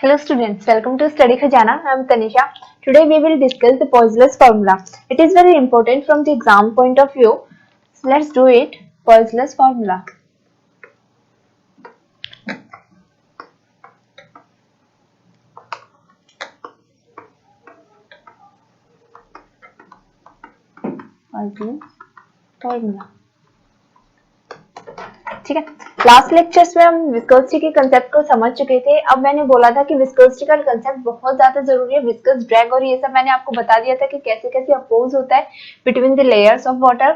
Hello students, welcome to Study Khajana. I am Tanisha. Today we will discuss the Poiseuille's formula. It is very important from the exam point of view. So let's do it. Poiseuille's formula. Poiseuille's formula. ठीक है, last lectures में हम viscosity के concept को समझ चुके थे। अब मैंने बोला था कि विस्कोसिटी का कंसेप्ट बहुत ज्यादा जरूरी है, विस्कस ड्रैग और ये सब मैंने आपको बता दिया था कि कैसे कैसे अपोज होता है between the layers of water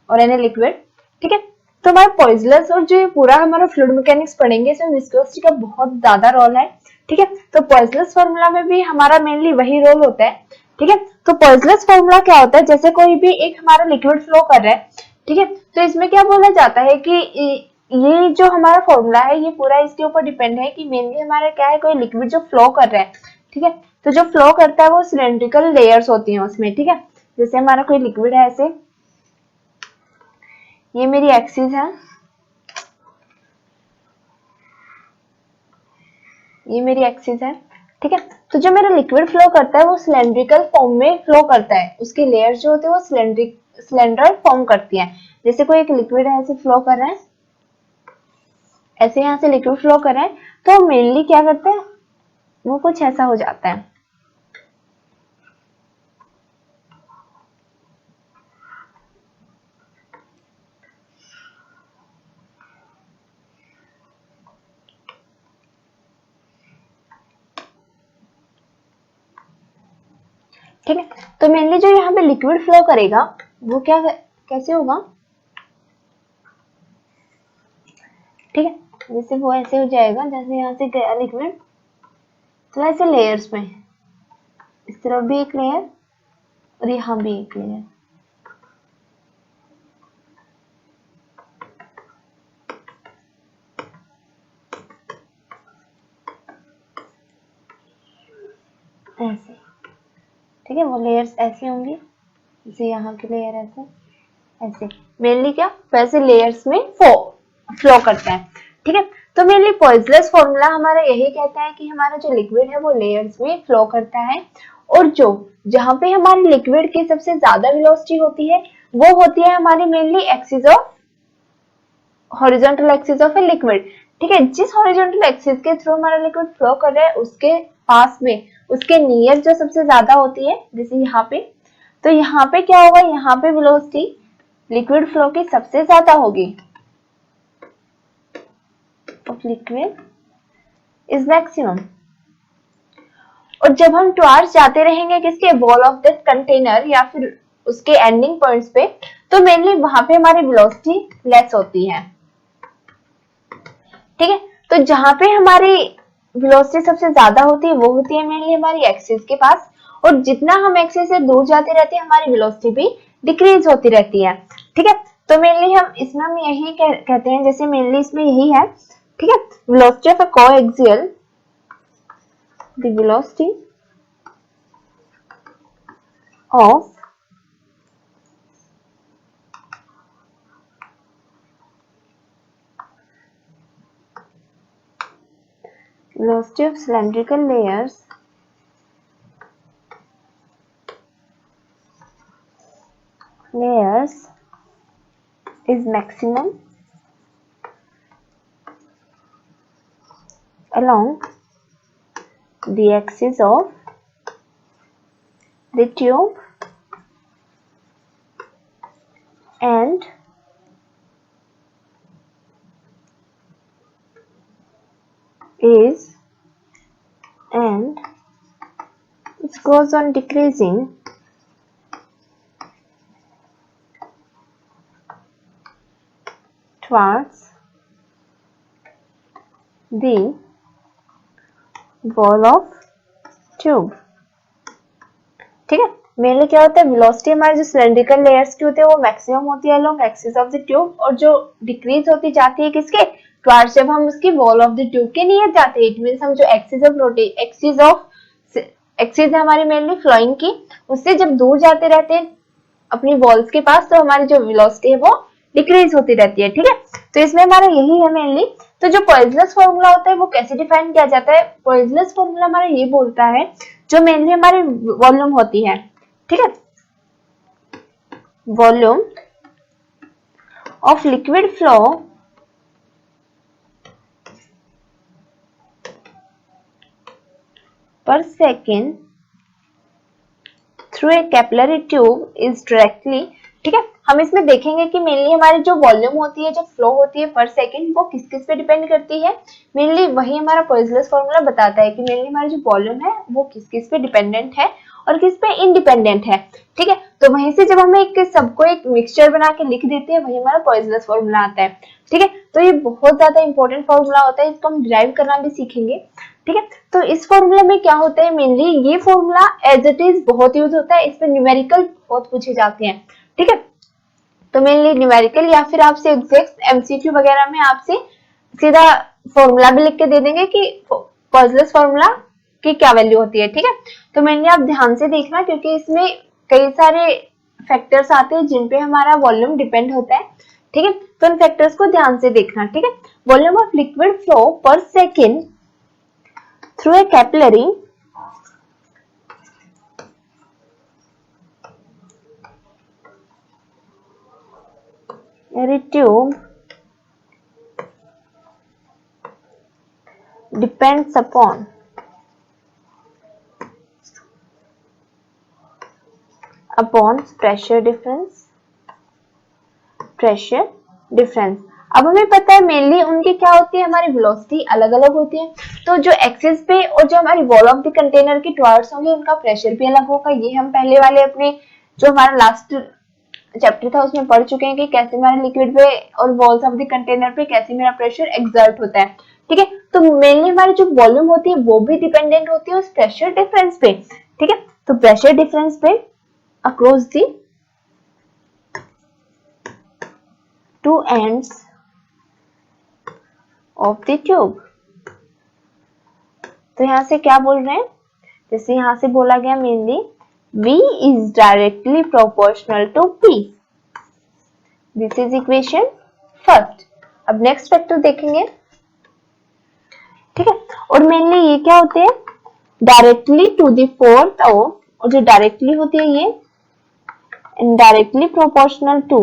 और एन लिक्विड। ठीक है, तो हमारा पॉइजनस और जो ये पूरा हमारा फ्लूइड मैकेनिक्स पढ़ेंगे इसमें विस्कोसिटी का बहुत ज्यादा रोल है। ठीक है, तो पॉइजनस फॉर्मूला में भी हमारा मेनली वही रोल होता है। ठीक है, तो पॉइजनस फॉर्मूला क्या होता है, जैसे कोई भी एक हमारा लिक्विड फ्लो कर रहा है, ठीक है, तो इसमें क्या बोला जाता है कि ये जो हमारा फॉर्मूला है ये पूरा इसके ऊपर डिपेंड है कि मेनली हमारा क्या है, कोई लिक्विड जो फ्लो कर रहा है। ठीक है, तो जो फ्लो करता है वो सिलेंड्रिकल लेयर्स होती हैं उसमें। ठीक है, जैसे हमारा कोई लिक्विड है, ऐसे ये मेरी एक्सिस है, ये मेरी एक्सिस है। ठीक है, तो जो मेरा लिक्विड फ्लो करता है वो सिलेंड्रिकल फॉर्म में फ्लो करता है, उसके लेयर्स जो होते हैं वो सिलेंडर फॉर्म करती है। जैसे कोई एक लिक्विड है ऐसे फ्लो कर रहा है, ऐसे यहाँ से लिक्विड फ्लो कर रहे हैं, तो मेनली क्या करते हैं वो कुछ ऐसा हो जाता है। ठीक है, तो मेनली जो यहाँ पे लिक्विड फ्लो करेगा वो क्या कैसे होगा, ठीक है, जैसे वो ऐसे हो जाएगा, जैसे यहाँ से गया लिक्विड तो ऐसे लेयर्स में, इस तरफ भी एक लेयर और यहाँ भी एक लेयर। ऐसे, ठीक है, वो लेयर्स ऐसे होंगी, जैसे यहाँ के लेयर ऐसे ऐसे, मेनली क्या वैसे लेयर्स में फ्लो करता है। ठीक है, तो मेनली पॉइजनस फॉर्मूला हमारा यही कहता है कि हमारा जो लिक्विड है वो लेयर्स में फ्लो करता है, और जो जहां पे हमारे लिक्विड की सबसे ज्यादा वेलोसिटी होती है वो होती है हमारी mainly axis of horizontal axis of a liquid. ठीक है, जिस हॉरिजॉन्टल एक्सिस के थ्रू हमारा लिक्विड फ्लो कर रहा है उसके पास में, उसके नियर जो सबसे ज्यादा होती है, जैसे यहाँ पे, तो यहाँ पे क्या होगा, यहाँ पे वेलोसिटी लिक्विड फ्लो की सबसे ज्यादा होगी, of liquid is maximum। और जब हम टुवार्ड्स जाते रहेंगे किसके, वॉल ऑफ दिस कंटेनर या फिर उसके एंडिंग पॉइंट्स पे, तो मेनली वहां पे हमारी वेलोसिटी लेस होती है। ठीक है, तो जहां पे हमारी वेलोसिटी सबसे ज्यादा होती है वो होती है मेनली हमारी एक्सिस के पास, और जितना हम एक्सिस से दूर जाते रहते हैं हमारी वेलोसिटी भी डिक्रीज होती रहती है। ठीक है, तो मेनली हम इसमें हम यही कहते हैं, जैसे मेनली इसमें यही है। ठीक है, velocity of a coaxial, the velocity of cylindrical layers is maximum along the axis of the tube and it goes on decreasing towards the wall of tube. ठीक है, मेनली क्या होता है, वेलोसिटी हमारे जो सिलेंड्रिकल लेयर्स की होती है वो मैक्सिमम होती है along axis of the tube, और जो डिक्रीज होती जाती है किसके, टुवार्ड्स, जब हम उसकी वॉल ऑफ द ट्यूब के नियर जाते हैं। इट मींस हम जो एक्सिस है हमारी मेनली फ्लोइंग की, उससे जब दूर जाते रहते हैं अपनी वॉल्स के पास, तो हमारी जो वेलोसिटी है वो डिक्रीज होती रहती है। ठीक है, तो इसमें हमारा यही है मेनली तो जो पॉइजनस फॉर्मूला होता है वो कैसे डिफाइन किया जाता है? पॉइजनस फॉर्मूला हमारा ये बोलता है, जो मेनली हमारी वॉल्यूम होती है, ठीक है, वॉल्यूम ऑफ लिक्विड फ्लो पर second through a capillary tube is directly, ठीक है, हम इसमें देखेंगे कि मेनली हमारी जो वॉल्यूम होती है, जो फ्लो होती है पर सेकंड, वो किस किस पे डिपेंड करती है। मेनली वही हमारा पॉइजनस फॉर्मूला बताता है कि मेनली हमारी जो वॉल्यूम है वो किस किस पे डिपेंडेंट है और किस पे इंडिपेंडेंट है, ठीक है। तो वहीं से जब हम सबको एक मिक्सचर बना के लिख देते हैं, वही हमारा पॉइजनस फॉर्मूला आता है, ठीक है। तो ये बहुत ज्यादा इंपॉर्टेंट फॉर्मूला होता है, इसको हम डिराइव करना भी सीखेंगे, ठीक है। तो इस फॉर्मूला में क्या होता है, मेनली ये फॉर्मूला एज इट इज बहुत यूज होता है, इसमें न्यूमेरिकल बहुत पूछे जाते हैं, ठीक है। तो मेनली न्यूमेरिकल या फिर आपसे एग्जैक्ट एमसीक्यू वगैरह में आपसे सीधा फॉर्मूला भी लिख के दे देंगे कि पॉइजनस फॉर्मूला की क्या वैल्यू होती है, ठीक है। तो मेनली आप ध्यान से देखना, क्योंकि इसमें कई सारे फैक्टर्स आते हैं जिन पे हमारा वॉल्यूम डिपेंड होता है, ठीक है। तो इन फैक्टर्स को ध्यान से देखना, ठीक है। वॉल्यूम ऑफ लिक्विड फ्लो पर second through a capillary tube depends upon pressure difference। अब हमें पता है मेनली उनकी क्या होती है, हमारी वेलोसिटी अलग अलग होती है, तो जो एक्सिस पे और जो हमारी वॉल ऑफ द कंटेनर की टुवर्ड्स होंगे उनका प्रेशर भी अलग होगा। ये हम पहले वाले अपने जो हमारा लास्ट चैप्टर था उसमें पढ़ चुके हैं कि कैसे हमारे लिक्विड पे और वॉल्स ऑफ द कंटेनर पे कैसे मेरा प्रेशर एक्सर्ट होता है, ठीक है। तो मेनली हमारी जो वॉल्यूम होती है वो भी डिपेंडेंट होती है उस प्रेशर डिफरेंस पे, ठीक है। तो प्रेशर डिफरेंस पे across the two ends of the tube. तो यहां से क्या बोल रहे हैं, जैसे यहां से बोला गया mainly V is directly proportional to P। This is equation first। अब नेक्स्ट फैक्टर देखेंगे, ठीक है। और मेनली ये क्या होते हैं, directly to the fourth of, और जो डायरेक्टली होती है ये indirectly proportional to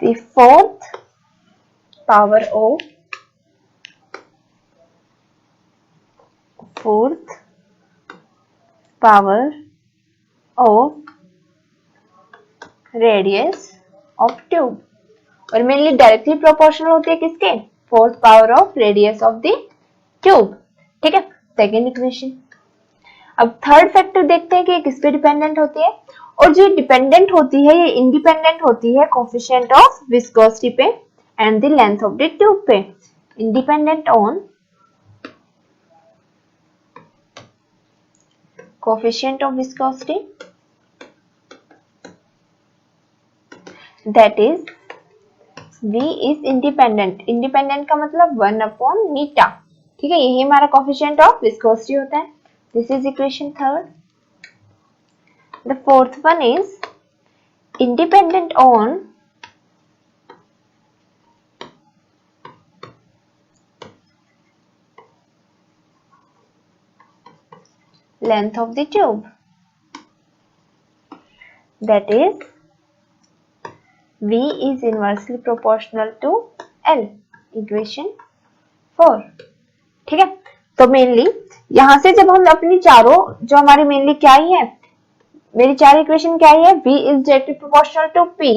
the fourth power of radius of tube. और मेनली डायरेक्टली प्रोपोर्शनल होती है किसके, fourth power of radius of the tube, ठीक है। Second equation. अब थर्ड फैक्टर देखते हैं कि किस पे डिपेंडेंट होती है, और जो डिपेंडेंट होती है ये इंडिपेंडेंट होती है कोफिशिएंट ऑफ विस्कोसिटी पे and the length of the tube पे। Independent on coefficient of viscosity, that is V is independent. Independent का मतलब 1 मीटा, ठीक है। यही हमारा कोफिशिएंट ऑफ विस्कोसिटी होता है। This is equation third. The fourth one is independent on length of the tube, that is V is inversely proportional to L। Equation 4, ठीक है। तो मेनली यहां से जब हम अपनी चारों जो हमारी मेनली क्या ही है, मेरी चार इक्वेशन क्या है, V is directly proportional to P,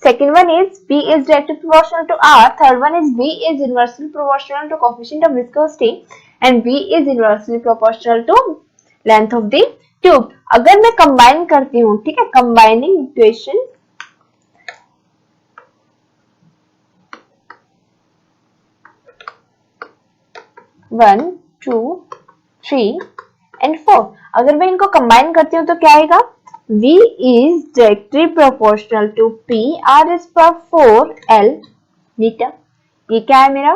second one is V is directly proportional to R, third one is V is inversely proportional to coefficient of viscosity and V is inversely proportional to length of the tube। अगर मैं combine करती हूँ, ठीक है, combining equation 1, 2, 3 and 4, अगर मैं इनको combine करती हूँ तो क्या आएगा, V is directly proportional to P, R is per 4 L metre. ये क्या है मेरा,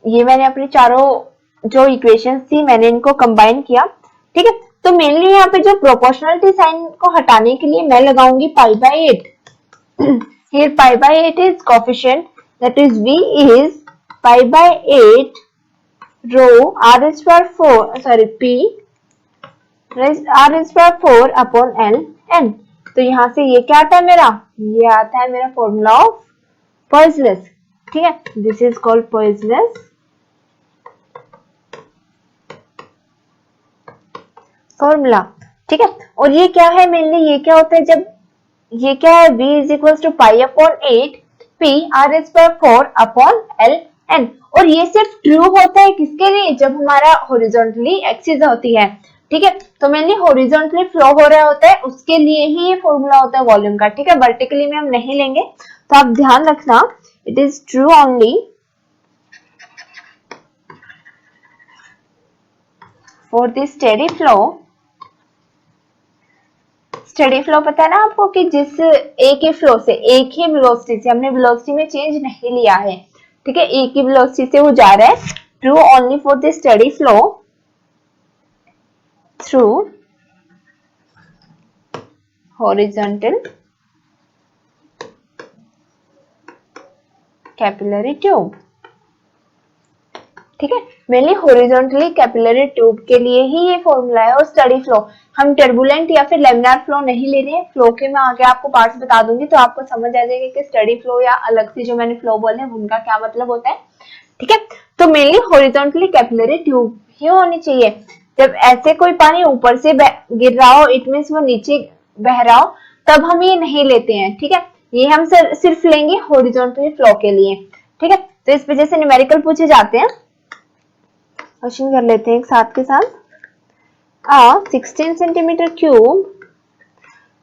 ये मैंने अपनी चारों जो इक्वेशंस थी मैंने इनको कंबाइन किया, ठीक है। तो मेनली यहाँ पे जो प्रोपोर्शनलिटी साइन को हटाने के लिए मैं लगाऊंगी पाई by 8। Here pi by 8 is coefficient, that is V is pi by 8 rho r is for 4 sorry p r is for 4 upon L n। तो यहाँ से ये क्या आता है मेरा, ये आता है मेरा फॉर्मूला ऑफ पॉइसनस। ठीक है, this is called poisonous formula. ठीक है, और ये क्या है मेनली, ये क्या होता है जब ये क्या है v is equal to pi upon 8 p r is per 4 upon l n। और ये सिर्फ ट्रू होता है किसके लिए, जब हमारा हॉरिजॉन्टली एक्सिस होती है। ठीक है, तो मेनली हॉरिजॉन्टली फ्लो हो रहा होता है उसके लिए ही ये फॉर्मूला होता है वॉल्यूम का। ठीक है, वर्टिकली में हम नहीं लेंगे, तो आप ध्यान रखना, it is true only for the steady flow. Steady flow पता है ना आपको कि जिस एक ही फ्लो से, एक ही वेलोसिटी से, हमने वेलोसिटी में चेंज नहीं लिया है। ठीक है, एक ही वेलोसिटी से वो जा रहा है। True only for the steady flow through horizontal capillary tube. ठीक है, मेनली हॉरिजॉन्टली कैपिलरी ट्यूब के लिए ही ये फॉर्मूला है। और स्टेडी फ्लो, हम टर्बुलेंट या फिर लेमिनार फ्लो नहीं ले रहे हैं। फ्लो के मैं आगे आपको पार्ट्स बता दूंगी तो आपको समझ आ जाएगा कि स्टेडी फ्लो या अलग से जो मैंने फ्लो बोले उनका क्या मतलब होता है। ठीक है, तो मेनली हॉरिजॉन्टली कैपिलरी ट्यूब ही होनी चाहिए। जब ऐसे कोई पानी ऊपर से गिर रहा हो, इट मीन्स वो नीचे बह रहा हो, तब हम ये नहीं लेते हैं। ठीक है, ये हम सिर्फ लेंगे हॉरिजॉन्टली फ्लो के लिए। ठीक है, तो इस वजह से न्यूमेरिकल पूछे जाते हैं। क्वेश्चन कर लेते हैं एक साथ के साथ। 16 centimeter cube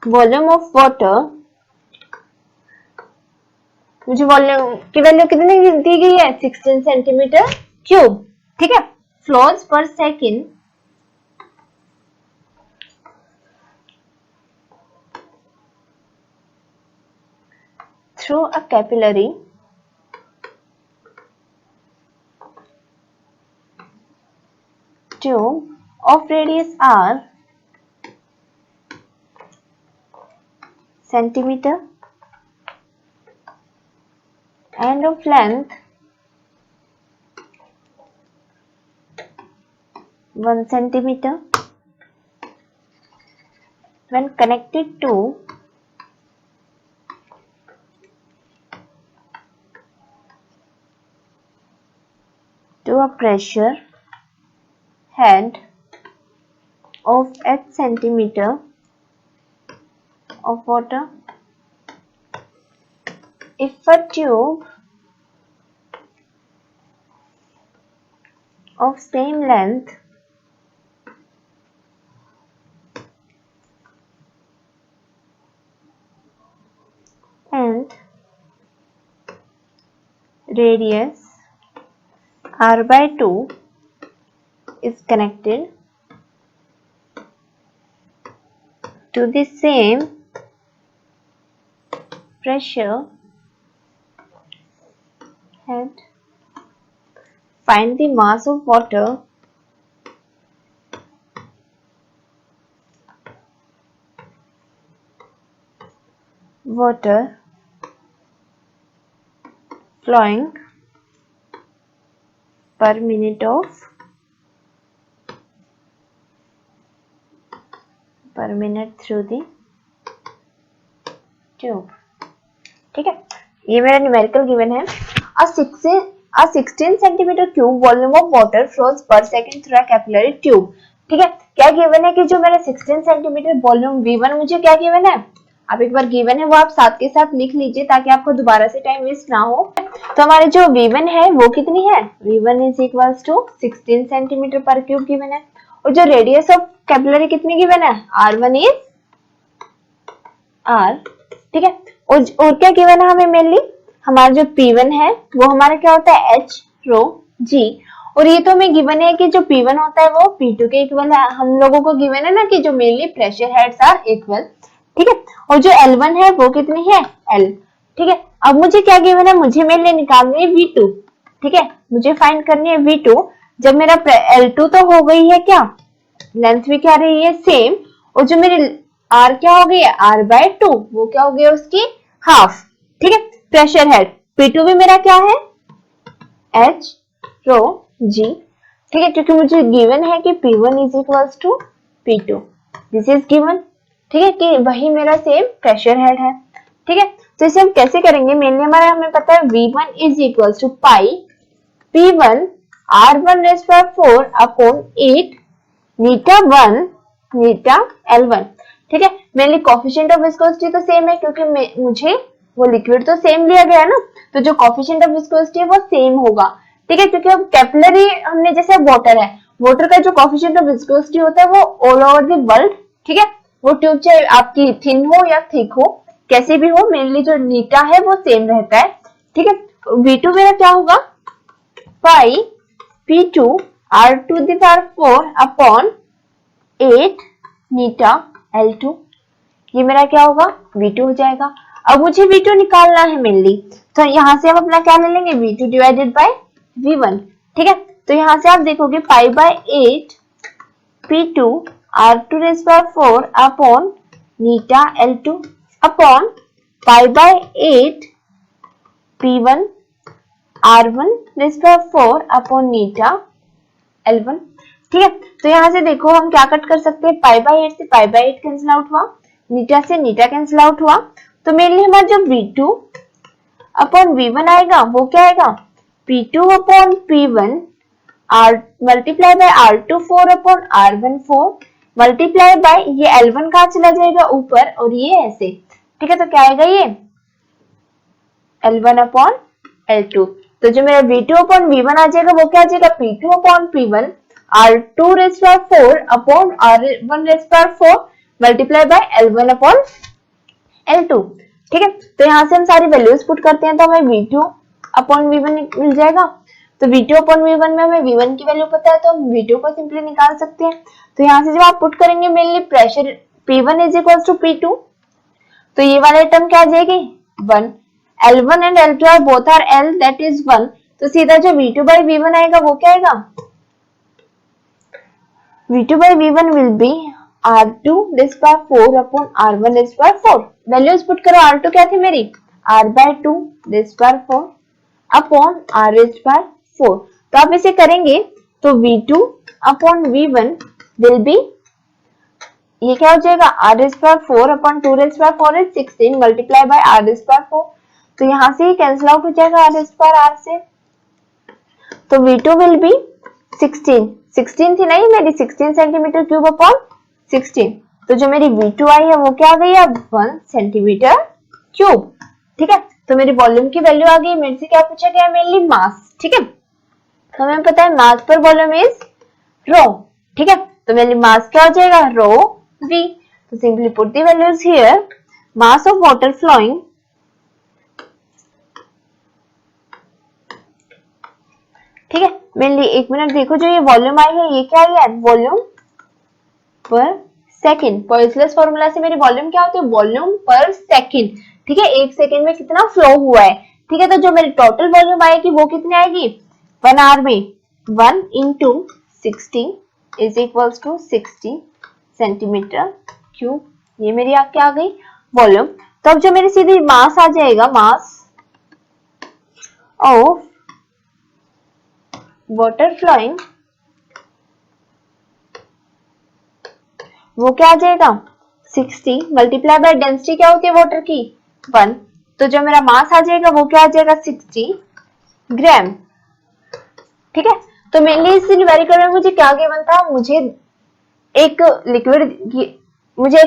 volume of water, मुझे वॉल्यूम की वैल्यू कितनी दी गई है, 16 सेंटीमीटर क्यूब। ठीक है, फ्लोज पर second through a capillary tube of radius r centimeter and of length 1 centimeter when connected to a pressure head of 8 centimeter of water. If a tube of same length and radius r by 2 is connected to the same pressure head, find the mass of water flowing per minute through the tube। ठीक है, ये मेरा numerical given है। A 16 centimeter cube volume of water flows per second through a capillary tube। ठीक है, क्या given है कि जो मेरा 16 सेंटीमीटर वॉल्यूम V1 मुझे क्या गिवन है, आप एक बार गिवन है वो आप साथ के साथ लिख लीजिए ताकि आपको दोबारा से टाइम वेस्ट ना हो। तो हमारे जो V1 है वो कितनी है, V1 is equals to 16 centimetre per cube given है। और जो रेडियस ऑफ कैपिलरी कितनी गिवन है, R1 इज R। ठीक है, और क्या गिवन है हमें, मेनली हमारा जो P1 है वो हमारा क्या होता है, H रो G। और ये तो हमें गिवन है कि जो P1 होता है वो P2 के इक्वल है। हम लोगों को गिवन है ना कि जो mainly pressure heads are equal. ठीक है, और जो L1 है वो कितनी है, L। ठीक है, अब मुझे क्या गिवन है, मुझे मेनली निकालनी है V2। ठीक है, मुझे फाइंड करनी है V2। जब मेरा L2 तो हो गई है क्या, लेंथ भी क्या रही है, सेम। और जो मेरी आर क्या हो गई है, r/2, वो क्या हो गया उसकी हाफ। ठीक है, प्रेशर हेड P2 भी मेरा क्या है, h रो g। ठीक है, क्योंकि मुझे गिवन है कि P1 is equals to P2, this is given. ठीक है, कि वही मेरा सेम प्रेशर हेड है। ठीक है, तो इसे हम कैसे करेंगे, मेनली हमारा हमें पता है V1 is equals to pi P1 R1 raise power 4 upon 8 मीटा 1 मीटा L1। ठीक है, मेनली कोफिशिएंट ऑफ विस्कोसिटी तो सेम है, क्योंकि मुझे वो लिक्विड तो सेम लिया गया है ना, तो जो कोफिशिएंट ऑफ विस्कोसिटी है वो सेम होगा। ठीक है, क्योंकि अब कैपिलरी हमने जैसे वाटर है, वाटर का जो कोफिशिएंट ऑफ विस्कोसिटी होता है वो ऑल ओवर द वर्ल्ड, ठीक है, वो ट्यूब चाहे आपकी थिन हो या थिक हो, कैसे भी हो, मेनली जो नीटा है वो सेम रहता है। ठीक है, V2 मेरा क्या होगा, पाई P2 R⁴ अपॉन 8 मीटा L2। ये मेरा क्या होगा, V2 हो जाएगा। अब मुझे V2 निकालना है मेनली, तो यहाँ से हम अपना क्या ले लेंगे, V2 डिवाइडेड बाय V1। ठीक है, तो यहाँ से आप देखोगे pi by 8 P2 R⁴ upon eta L2 upon pi by 8 P1 R⁴ upon eta L1। ठीक है, तो यहाँ से देखो हम क्या कट कर सकते हैं, पाई बाय 8 से पाई बाय 8 कैंसिल आउट हुआ, नीटा से नीटा कैंसिल आउट हुआ, तो मेनली हमारा जो V2 अपॉन V1 आएगा वो क्या आएगा, P2 upon P1 R multiply by R⁴ upon R⁴ multiply by ये L1 कहाँ चला जाएगा ऊपर, और ये ऐसे। ठीक है, तो क्या आएगा ये L1 अपॉन L2। तो जो मेरा V2 अपॉन V1 आ जाएगा वो क्या आ जाएगा, P2 upon P1 R⁴ upon R⁴ multiply by L1 upon L2। ठीक है, तो यहाँ से हम सारी वैल्यूज पुट करते हैं, तो हमें V2 अपॉन V1 मिल जाएगा। तो V2 अपॉन V1 में हमें V1 की वैल्यू पता है, तो हम V2 को सिंपली निकाल सकते हैं। तो यहाँ से जब आप पुट करेंगे mainly pressure P1 is equal to P2, तो ये वाले टर्म क्या आ जाएगी 1, L1 and L2 are both are L, that is 1। तो सीधा जो V2 बाय V1 आएगा वो क्या आएगा, V2 by V1 will be R⁴ upon R⁴ values put करो, R2 क्या थी मेरी, R/2 अपॉन R⁴। तो आप इसे करेंगे तो V2 upon V1 will B, ये क्या हो जाएगा R⁴ upon 2⁴ is 16 multiply by R⁴। तो यहाँ से ही कैंसिल आउट हो जाएगा R⁴ से, तो V2 विल बी 16 थी नहीं मेरी, 16 सेंटीमीटर क्यूब अपॉन 16। तो जो मेरी V2 आई है वो क्या आ गई अब 1 सेंटीमीटर क्यूब। ठीक है, तो मेरी वॉल्यूम की वैल्यू आ गई। मेरे से क्या पूछा गया, मेनली मास। ठीक है, तो हमें पता है मास पर वॉल्यूम इज रो। ठीक है, तो मेनली मास क्या हो जाएगा, रो V। तो simply put the values here, mass of water flowing ठीक है, मेनली एक मिनट देखो, जो ये वॉल्यूम आई है ये क्या है, वॉल्यूम पर सेकंड। पॉइसलेस फॉर्मूला से मेरी वॉल्यूम क्या होती है, वॉल्यूम पर सेकंड। ठीक है, एक सेकंड में कितना फ्लो हुआ है। ठीक है, तो जो मेरी टोटल वॉल्यूम आएगी वो कितनी आएगी, 1 आवर में 1 into 60 is equals to 60 centimetre cube. ये मेरी आपके आ गई वॉल्यूम। तो अब जो मेरी सीधी मास आ जाएगा, मास ऑफ वाटर फ्लोइंग, वो क्या आ जाएगा 60 मल्टीप्लाई बाय डेंसिटी क्या होती है वाटर की 1। तो जो मेरा मास आ जाएगा वो क्या आ जाएगा 60 ग्राम। ठीक है, तो मेनली इस न्यूमेरिकल में मुझे क्या गिवन था, मुझे एक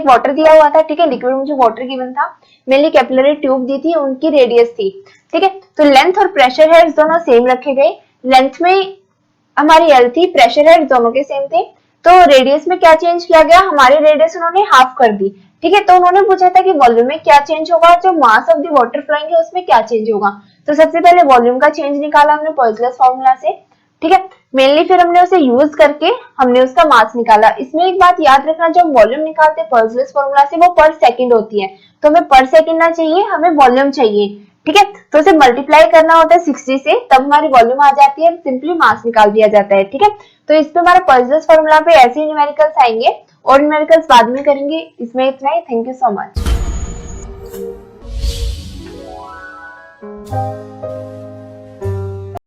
वाटर दिया हुआ था। ठीक है, लिक्विड मुझे वाटर गिवन था, मेनली कैपिलरी ट्यूब दी थी, उनकी रेडियस थी। ठीक है, तो लेंथ और प्रेशर हेड्स दोनों सेम रखे गए। लेंथ में हमारी L थी, प्रेशर हेड दोनों के सेम थे। तो रेडियस में क्या चेंज किया गया, हमारी रेडियस उन्होंने हाफ कर दी। ठीक है, तो उन्होंने पूछा था कि वॉल्यूम में क्या चेंज होगा, जो mass of the water flowing है उसमें क्या चेंज होगा। तो सबसे पहले वॉल्यूम का चेंज निकाला हमने पॉइसलेस फॉर्मूला से। ठीक है। मेनली फिर हमने उसे यूज करके हमने उसका मास निकाला। इसमें एक बात याद रखना, जब वॉल्यूम निकालते हैं पॉइजनस फॉर्मूला से वो पर सेकंड होती है, तो हमें पर सेकंड ना चाहिए, हमें वॉल्यूम चाहिए। ठीक है, तो उसे मल्टीप्लाई करना होता है 60 से, तब हमारी वॉल्यूम आ जाती है, सिंपली मास निकाल दिया जाता है। ठीक है, तो इस पे हमारे पॉइजनस फॉर्मूला पे ऐसे ही न्यूमेरिकल्स आएंगे और न्यूमेरिकल्स बाद में करेंगे। इसमें इतना ही। Thank you so much.